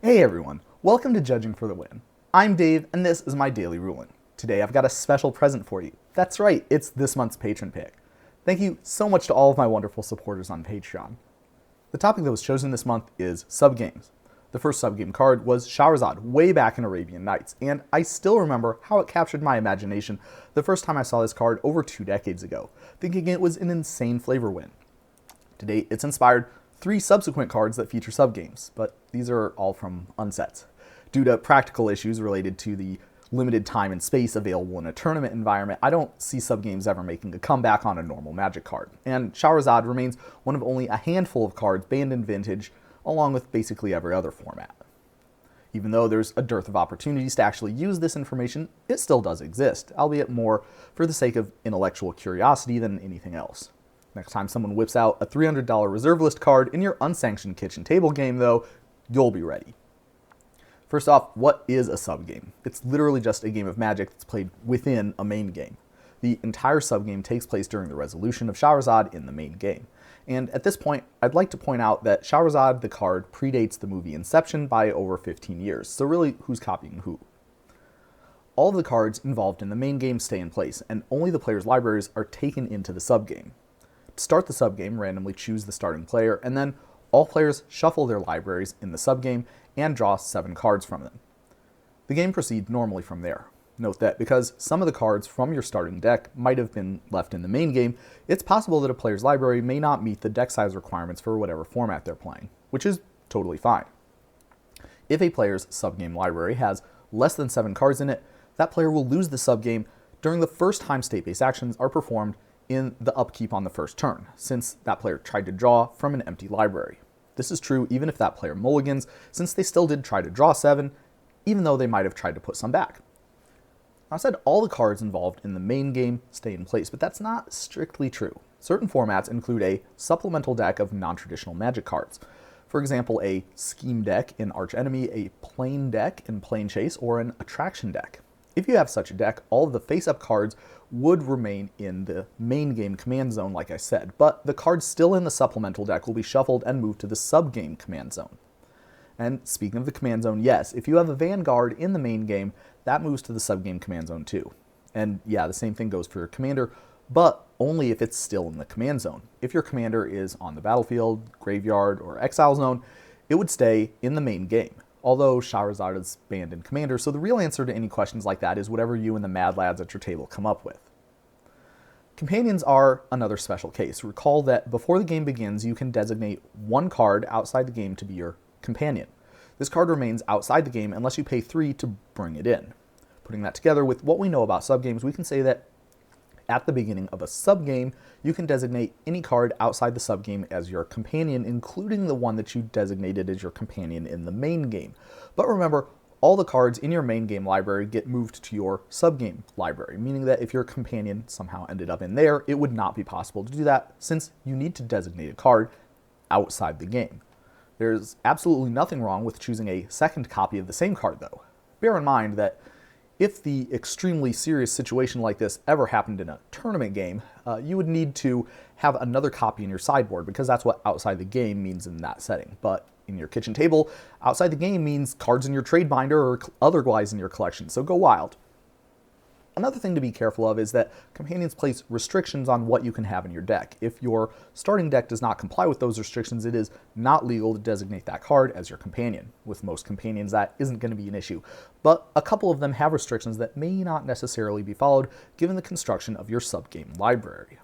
Hey everyone, welcome to Judging for the Win. I'm Dave, and this is my daily ruling. Today I've got a special present for you. That's right, it's this month's patron pick. Thank you so much to all of my wonderful supporters on Patreon. The topic that was chosen this month is Subgames. The first Subgame card was Shahrazad way back in Arabian Nights, and I still remember how it captured my imagination the first time I saw this card over 2 decades ago, thinking it was an insane flavor win. To date, it's inspired 3 subsequent cards that feature subgames, but these are all from unsets. Due to practical issues related to the limited time and space available in a tournament environment, I don't see subgames ever making a comeback on a normal Magic card, and Shahrazad remains one of only a handful of cards banned in Vintage, along with basically every other format. Even though there's a dearth of opportunities to actually use this information, it still does exist, albeit more for the sake of intellectual curiosity than anything else. Next time someone whips out a $300 reserve list card in your unsanctioned kitchen table game, though, you'll be ready. First off, what is a subgame? It's literally just a game of Magic that's played within a main game. The entire subgame takes place during the resolution of Shahrazad in the main game. And at this point, I'd like to point out that Shahrazad, the card, predates the movie Inception by over 15 years, so really, who's copying who? All of the cards involved in the main game stay in place, and only the player's libraries are taken into the subgame. To start the subgame, randomly choose the starting player, and then all players shuffle their libraries in the subgame and draw 7 cards from them. The game proceeds normally from there. Note that because some of the cards from your starting deck might have been left in the main game, it's possible that a player's library may not meet the deck size requirements for whatever format they're playing, which is totally fine. If a player's subgame library has less than 7 cards in it, that player will lose the subgame during the first time state-based actions are performed in the upkeep on the first turn, since that player tried to draw from an empty library. This is true even if that player mulligans, since they still did try to draw 7, even though they might have tried to put some back. I said all the cards involved in the main game stay in place, but that's not strictly true. Certain formats include a supplemental deck of non-traditional Magic cards. For example, a scheme deck in Arch Enemy, a plane deck in Plane Chase, or an attraction deck. If you have such a deck, all of the face-up cards would remain in the main game command zone, like I said, but the cards still in the supplemental deck will be shuffled and moved to the subgame command zone. And speaking of the command zone, yes, if you have a Vanguard in the main game, that moves to the subgame command zone too. And yeah, the same thing goes for your commander, but only if it's still in the command zone. If your commander is on the battlefield, graveyard, or exile zone, it would stay in the main game. Although Shahrazad is banned in Commander, so the real answer to any questions like that is whatever you and the mad lads at your table come up with. Companions are another special case. Recall that before the game begins, you can designate 1 card outside the game to be your companion. This card remains outside the game unless you pay 3 to bring it in. Putting that together with what we know about subgames, we can say that at the beginning of a subgame, you can designate any card outside the subgame as your companion, including the one that you designated as your companion in the main game. But remember, all the cards in your main game library get moved to your subgame library, meaning that if your companion somehow ended up in there, it would not be possible to do that since you need to designate a card outside the game. There's absolutely nothing wrong with choosing a second copy of the same card, though. Bear in mind that if the extremely serious situation like this ever happened in a tournament game, you would need to have another copy in your sideboard because that's what outside the game means in that setting. But in your kitchen table, outside the game means cards in your trade binder or otherwise in your collection, so go wild. Another thing to be careful of is that companions place restrictions on what you can have in your deck. If your starting deck does not comply with those restrictions, it is not legal to designate that card as your companion. With most companions, that isn't going to be an issue, but a couple of them have restrictions that may not necessarily be followed given the construction of your subgame library.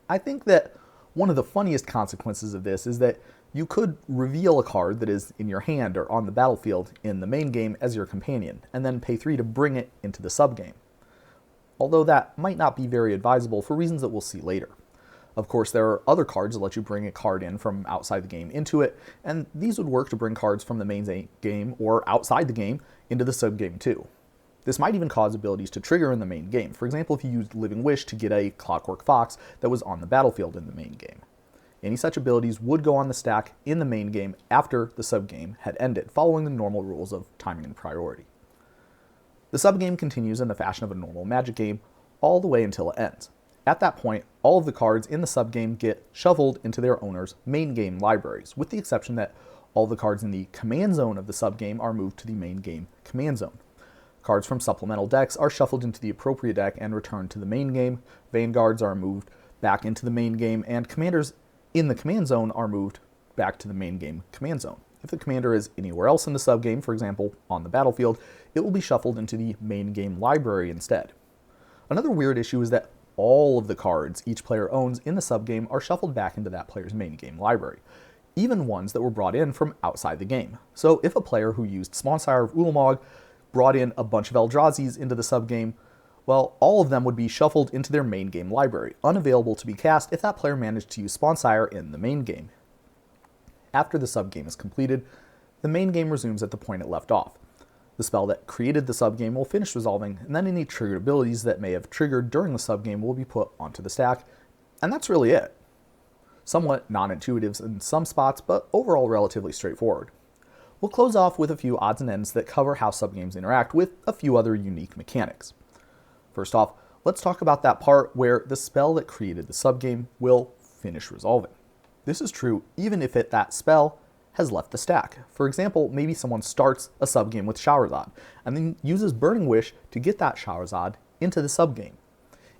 I think that one of the funniest consequences of this is that you could reveal a card that is in your hand or on the battlefield in the main game as your companion, and then pay 3 to bring it into the subgame. Although that might not be very advisable for reasons that we'll see later. Of course, there are other cards that let you bring a card in from outside the game into it, and these would work to bring cards from the main game or outside the game into the subgame too. This might even cause abilities to trigger in the main game. For example, if you used Living Wish to get a Clockwork Fox that was on the battlefield in the main game. Any such abilities would go on the stack in the main game after the subgame had ended, following the normal rules of timing and priority. The subgame continues in the fashion of a normal Magic game all the way until it ends. At that point, all of the cards in the subgame get shuffled into their owner's main game libraries, with the exception that All the cards in the command zone of the subgame are moved to the main game command zone. Cards from supplemental decks are shuffled into the appropriate deck and returned to the main game. Vanguards are moved back into the main game, and commanders in the command zone are moved back to the main game command zone. If the commander is anywhere else in the subgame, for example, on the battlefield, it will be shuffled into the main game library instead. Another weird issue is that all of the cards each player owns in the subgame are shuffled back into that player's main game library, even ones that were brought in from outside the game. So if a player who used Spawnsire of Ulamog brought in a bunch of Eldrazi's into the subgame, well, all of them would be shuffled into their main game library, unavailable to be cast if that player managed to use Spawnsire in the main game. After the subgame is completed, the main game resumes at the point it left off. The spell that created the subgame will finish resolving, and then any triggered abilities that may have triggered during the subgame will be put onto the stack, and that's really it. Somewhat non-intuitive in some spots, but overall relatively straightforward. We'll close off with a few odds and ends that cover how subgames interact with a few other unique mechanics. First off, let's talk about that part where the spell that created the subgame will finish resolving. This is true even if that spell has left the stack. For example, maybe someone starts a subgame with Shahrazad and then uses Burning Wish to get that Shahrazad into the subgame.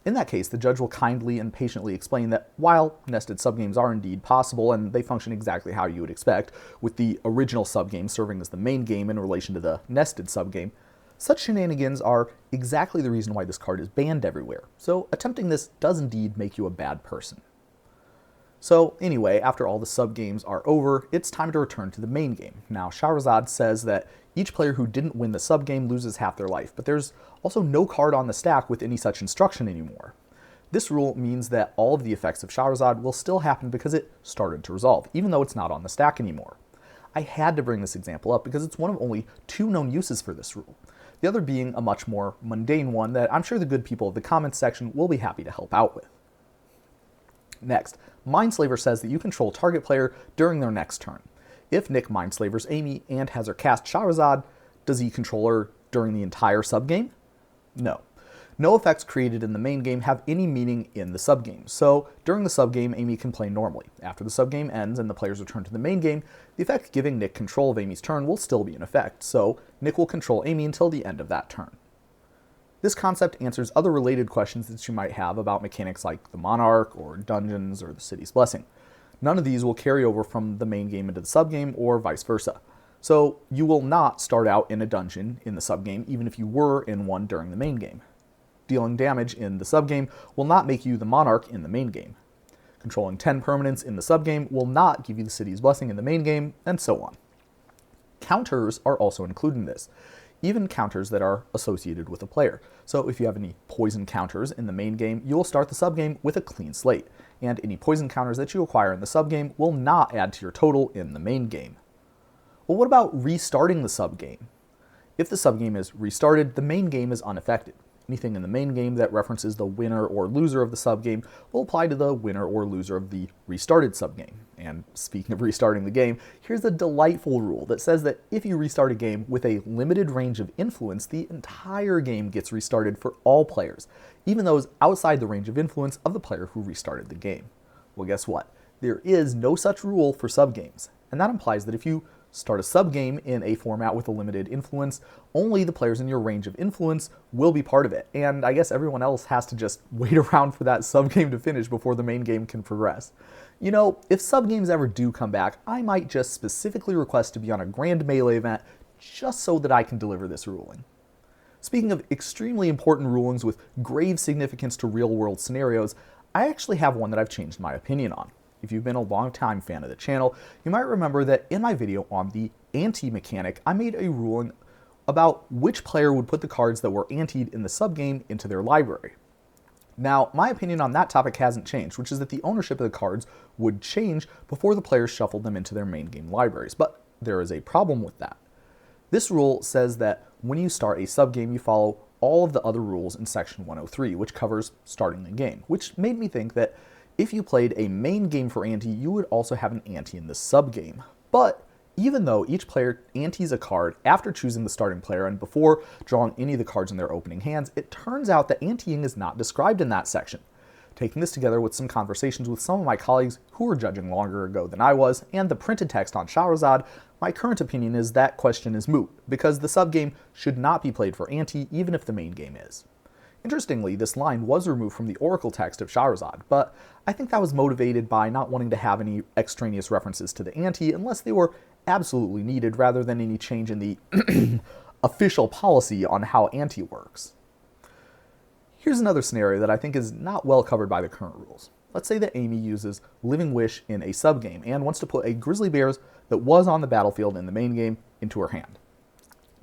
In that case, the judge will kindly and patiently explain that while nested subgames are indeed possible and they function exactly how you would expect, with the original subgame serving as the main game in relation to the nested subgame, such shenanigans are exactly the reason why this card is banned everywhere. So attempting this does indeed make you a bad person. So anyway, after all the subgames are over, it's time to return to the main game. Now, Shahrazad says that each player who didn't win the subgame loses half their life, but there's also no card on the stack with any such instruction anymore. This rule means that all of the effects of Shahrazad will still happen because it started to resolve, even though it's not on the stack anymore. I had to bring this example up because it's one of only 2 known uses for this rule, the other being a much more mundane one that I'm sure the good people of the comments section will be happy to help out with. Next, Mindslaver says that you control target player during their next turn. If Nick Mindslavers Amy and has her cast Shahrazad, does he control her during the entire subgame? No. No effects created in the main game have any meaning in the subgame, so during the subgame, Amy can play normally. After the subgame ends and the players return to the main game, the effect giving Nick control of Amy's turn will still be in effect, so Nick will control Amy until the end of that turn. This concept answers other related questions that you might have about mechanics like the Monarch, or dungeons, or the City's Blessing. None of these will carry over from the main game into the subgame, or vice versa. So you will not start out in a dungeon in the subgame, even if you were in one during the main game. Dealing damage in the subgame will not make you the Monarch in the main game. Controlling 10 permanents in the subgame will not give you the City's Blessing in the main game, and so on. Counters are also included in this, even counters that are associated with a player. So if you have any poison counters in the main game, you will start the subgame with a clean slate, and any poison counters that you acquire in the subgame will not add to your total in the main game. Well, what about restarting the subgame? If the subgame is restarted, the main game is unaffected. Anything in the main game that references the winner or loser of the subgame will apply to the winner or loser of the restarted subgame. And speaking of restarting the game, here's a delightful rule that says that if you restart a game with a limited range of influence, the entire game gets restarted for all players, even those outside the range of influence of the player who restarted the game. Well, guess what? There is no such rule for subgames, and that implies that if you start a subgame in a format with a limited influence, only the players in your range of influence will be part of it, and I guess everyone else has to just wait around for that subgame to finish before the main game can progress. You know, if subgames ever do come back, I might just specifically request to be on a Grand Melee event just so that I can deliver this ruling. Speaking of extremely important rulings with grave significance to real-world scenarios, I actually have one that I've changed my opinion on. If you've been a long-time fan of the channel, you might remember that in my video on the ante mechanic, I made a ruling about which player would put the cards that were anteed in the subgame into their library. Now, my opinion on that topic hasn't changed, which is that the ownership of the cards would change before the players shuffled them into their main game libraries, but there is a problem with that. This rule says that when you start a subgame, you follow all of the other rules in section 103, which covers starting the game, which made me think that if you played a main game for ante, you would also have an ante in the subgame. But even though each player antes a card after choosing the starting player and before drawing any of the cards in their opening hands, it turns out that anteing is not described in that section. Taking this together with some conversations with some of my colleagues who were judging longer ago than I was, and the printed text on Shahrazad, my current opinion is that question is moot, because the subgame should not be played for Ante even if the main game is. Interestingly, this line was removed from the Oracle text of Shahrazad, but I think that was motivated by not wanting to have any extraneous references to the Ante unless they were absolutely needed, rather than any change in the official policy on how Ante works. Here's another scenario that I think is not well covered by the current rules. Let's say that Amy uses Living Wish in a subgame and wants to put a Grizzly Bears that was on the battlefield in the main game into her hand.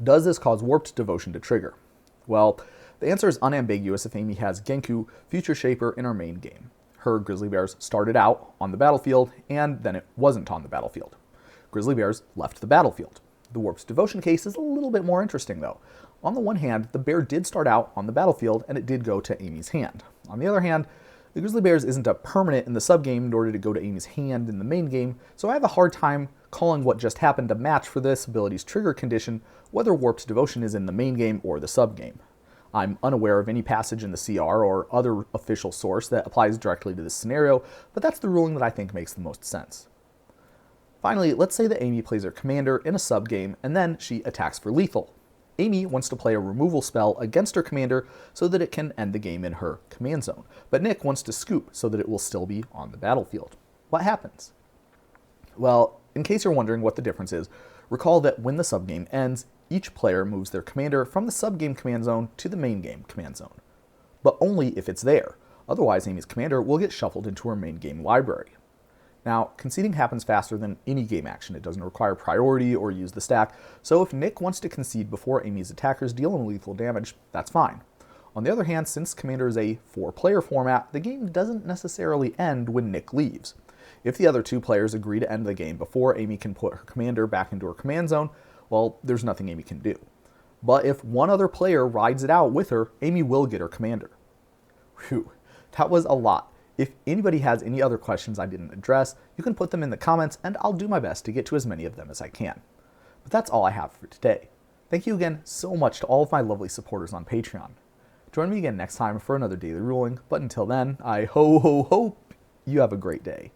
Does this cause Warped Devotion to trigger? Well, the answer is unambiguous if Amy has Genku, Future Shaper, in her main game. Her Grizzly Bears started out on the battlefield, and then it wasn't on the battlefield. Grizzly Bears left the battlefield. The Warped Devotion case is a little bit more interesting, though. On the one hand, the bear did start out on the battlefield, and it did go to Amy's hand. On the other hand, the Grizzly Bears isn't a permanent in the subgame, nor did it go to Amy's hand in the main game, so I have a hard time calling what just happened a match for this ability's trigger condition, whether Warped Devotion is in the main game or the subgame. I'm unaware of any passage in the CR or other official source that applies directly to this scenario, but that's the ruling that I think makes the most sense. Finally, let's say that Amy plays her commander in a subgame, and then she attacks for lethal. Amy wants to play a removal spell against her commander so that it can end the game in her command zone, but Nick wants to scoop so that it will still be on the battlefield. What happens? Well, in case you're wondering what the difference is, recall that when the subgame ends, each player moves their commander from the subgame command zone to the main game command zone. But only if it's there. Otherwise, Amy's commander will get shuffled into her main game library. Now, conceding happens faster than any game action. It doesn't require priority or use the stack, so if Nick wants to concede before Amy's attackers deal him lethal damage, that's fine. On the other hand, since Commander is a 4-player format, the game doesn't necessarily end when Nick leaves. If the other 2 players agree to end the game before Amy can put her commander back into her command zone, well, there's nothing Amy can do. But if one other player rides it out with her, Amy will get her commander. Whew, that was a lot. If anybody has any other questions I didn't address, you can put them in the comments and I'll do my best to get to as many of them as I can. But that's all I have for today. Thank you again so much to all of my lovely supporters on Patreon. Join me again next time for another daily ruling, but until then, I hope you have a great day.